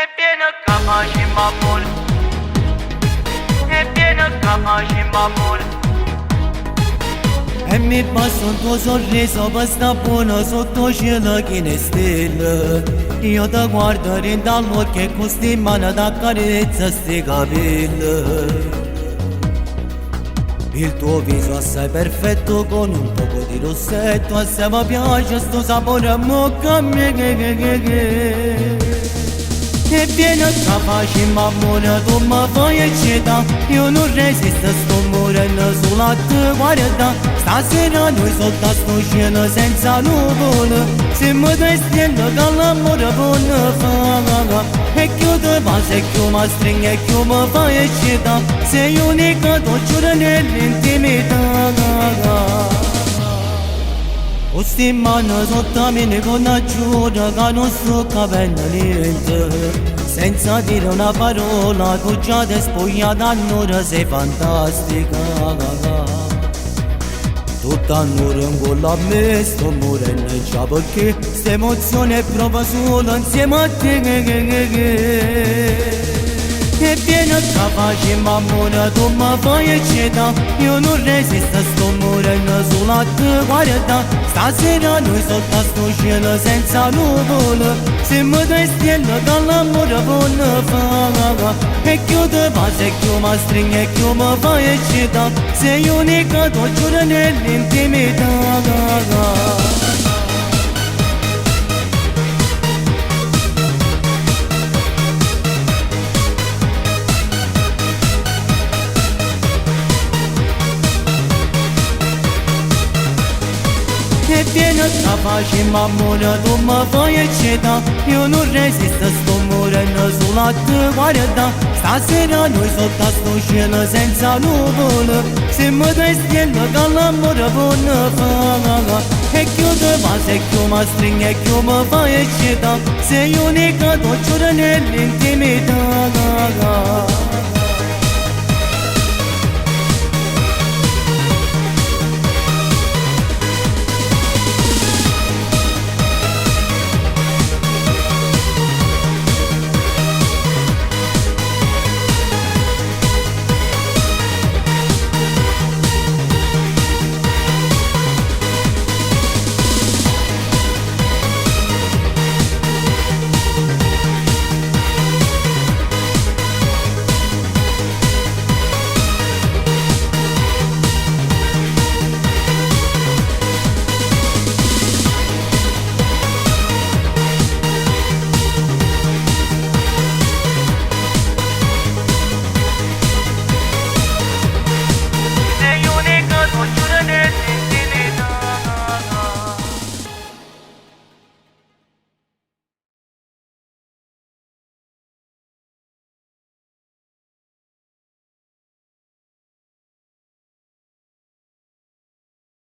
E pieno cama și mamul. E pieno cama și mamul. E mi passo un tuo sorriso per sta buona sotto cielo che ne stelle. Io ti guardo dall'occhio e con sti mani t'accarezza sti capelli. Il tuo viso assai perfetto con un poco di rossetto. Assai mi piace sto sapore a bocca mia E vieni a capace mamma tu mi fai eccitare. Io non resisto sto morendo sulla tua guarda. Stasera noi sotto a sto cielo senza nuvole. Se mi dai stelle che l'amore buono fa. E chiudo base e chiudo mi stringe e chiudo mi fai eccitare. Sei unica dolciura nell'intimità. Questi mani sotto a me con una giura che non sto capendo niente. Senza dire una parola tu già ti spogliata allora sei fantastica. Tutta allora incolla a me sto morendo già perché sta emozione è proprio solo insieme a te. E vieni a capace mamma tu mi fai eccitare. Io non resisto sto morendo sulla tua guarda. Stasera noi sotto a sto cielo senza nuvole. Se mi dai stelle che l'amore buono fa. E chiudo base e chiudo mi stringe e chiudo mi fai eccitare. Sei unica dolciura nell'intimità. E vieni a capace mamma tu mi fai eccitare. Io non resisto sto morendo sulla tua guarda. Stasera noi sotto a sto cielo senza nuvole. Se mi dai stelle che l'amore buono fa. E chiudo base e chiudo mi stringe e chiudo mi fai eccitare. Sei unica dolciura nell'intimità.